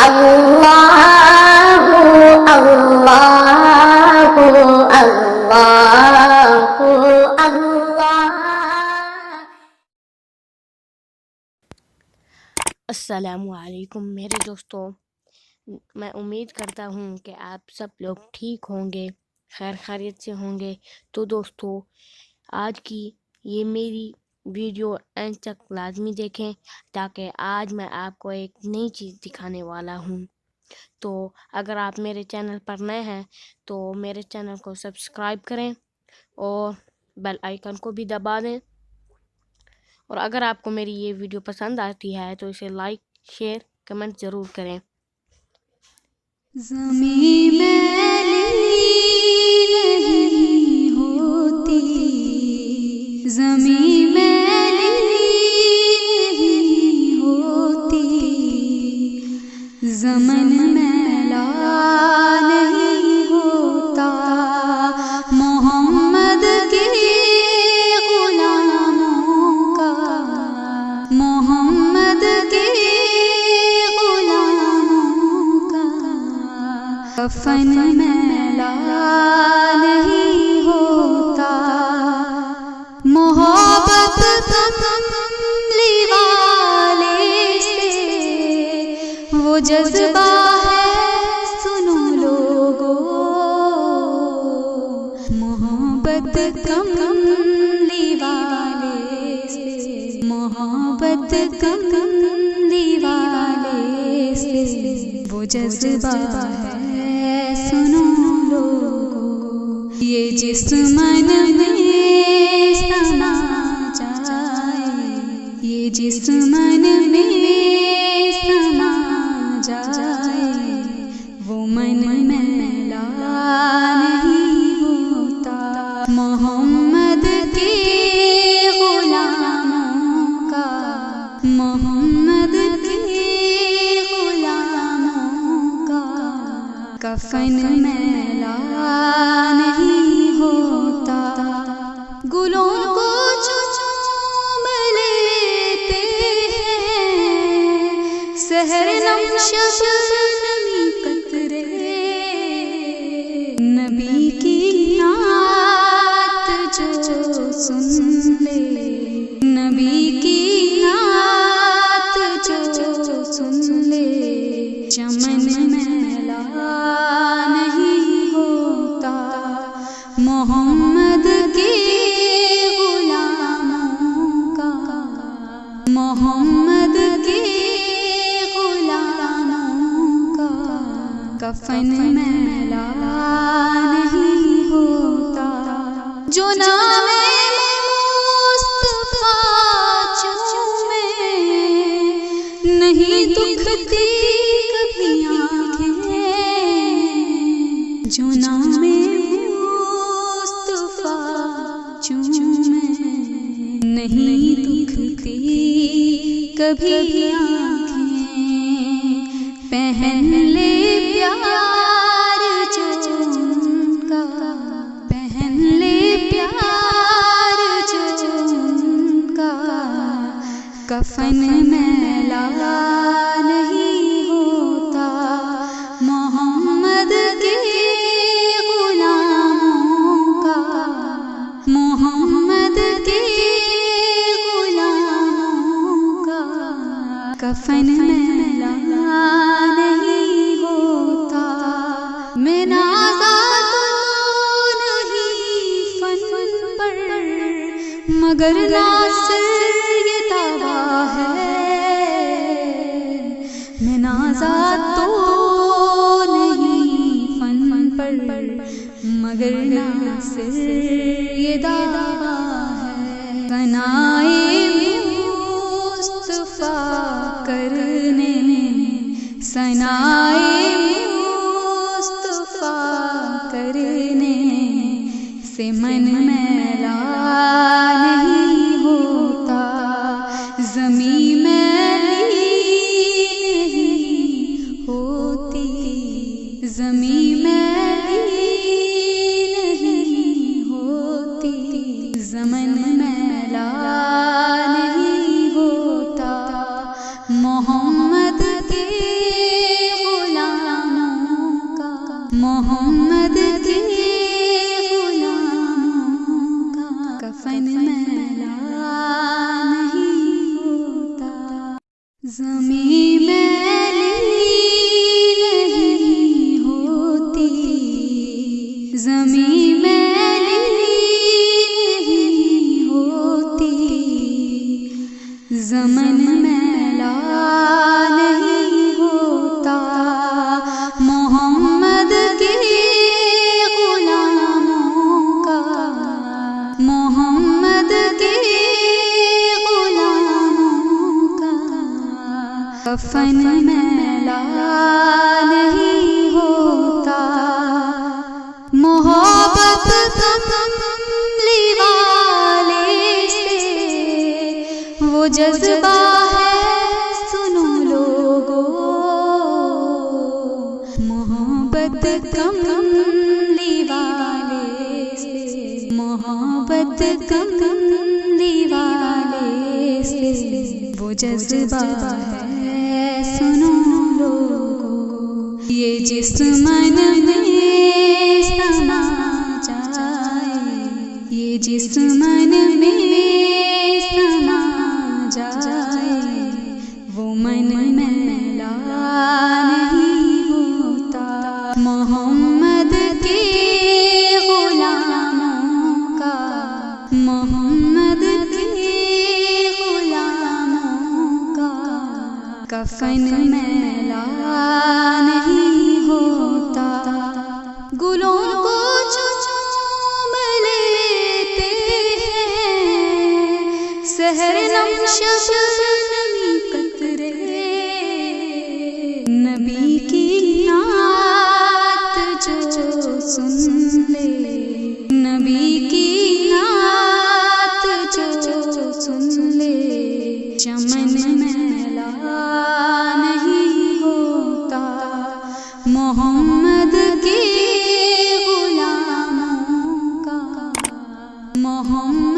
اللہ اللہ اللہ اللہ۔ السلام علیکم میرے دوستوں، میں امید کرتا ہوں کہ آپ سب لوگ ٹھیک ہوں گے، خیر خیریت سے ہوں گے۔ تو دوستوں، آج کی یہ میری ویڈیو اینڈ تک لازمی دیکھیں، تاکہ آج میں آپ کو ایک نئی چیز دکھانے والا ہوں۔ تو اگر آپ میرے چینل پر نئے ہیں تو میرے چینل کو سبسکرائب کریں اور بیل آئیکن کو بھی دبا دیں، اور اگر آپ کو میری یہ ویڈیو پسند آتی ہے تو اسے لائک، شیئر، کمنٹ ضرور کریں۔ زمین میلی نہیں ہوتی، زمین میلی نہیں ہوتی، زمن میلا نہیں ہوتا، محمد کے غلاموں کا، محمد کے کفن میلا نہیں ہوتا، محبت کملی والے سے وہ جذبہ ہے، سنو لوگو، محبت کملی والے سے، محبت کملی والے سے وہ جذبہ ہے، سنو لوگو، یہ جس من میں سما جائے، یہ جس من میں سما جائے، وہ من میلا نہیں ہوتا، محمد کے غلاموں کا، محمد کے غلاموں کا کفن میلا نہیں ہوتا، گلوں کو چوم لیتے ہیں سحر نم شبنمی قطرے، نبی کی نعت جو سن لے، نبی کی نعت جو سن لے، چمن میلا نہیں ہوتا، محمد کے غلاموں کا، محمد کے غلاموں کا کفن میلا نہیں ہوتا، جو نام مصطفیٰ چومے نہیں دکھتی کبھی آنکھیں، جو نام مصطفیٰ چومے نہیں دکھتی کبھی آنکھیں، پہن لے پیار جو ان کا، پہن لے پیار جو ان کا، کفن میلا نہیں ہوتا، محمد کے غلاموں کا، محمد کے غلاموں کا کفن میلا نہیں ہوتا، میں نازا تو نہیں فن پر، مگر ناصر یہ دعویٰ ہے، میں نازا تو نہیں فن پر، مگر ناصر یہ دعویٰ ہے، ثنائے مصطفیٰ کرنے، ثنائے مصطفیٰ کرنے سے من میلا نہیں ہوتا، زمین میلی نہیں ہوتی، زمین میلی نہیں ہوتی، زمن میلا نہیں ہوتا، محمد کے محمد کے غلاموں کا کفن میلا نہیں ہوتا، زمین میلی نہیں ہوتی، زمین میلی نہیں ہوتی، زمن میلا نہیں ہوتا، محمد کے غلاموں کا، محمد کے غلاموں کا کفن میلا نہیں ہوتا، محبت کملی والے سے وہ جذبہ ہے سنو لوگو، محبت کملی والے سے، محبت کملی والے سے وہ جذبہ ہے سنو لوگو، یہ جس من میں سما جائے، یہ جس من میں سما جائے، وہ من میلا نہیں ہوتا، محمد کے غلاموں کا، محمد کے غلاموں کا کفن میلا نہیں ہوتا، گلوں کو چوم لیتے ہیں سحر نم شبنمی قطرے، نبی کی نعت جو سن لے، نبی کی نعت جو سن لے، چمن میلا نہیں ہوتا، محمد کے غلاموں کا، محمد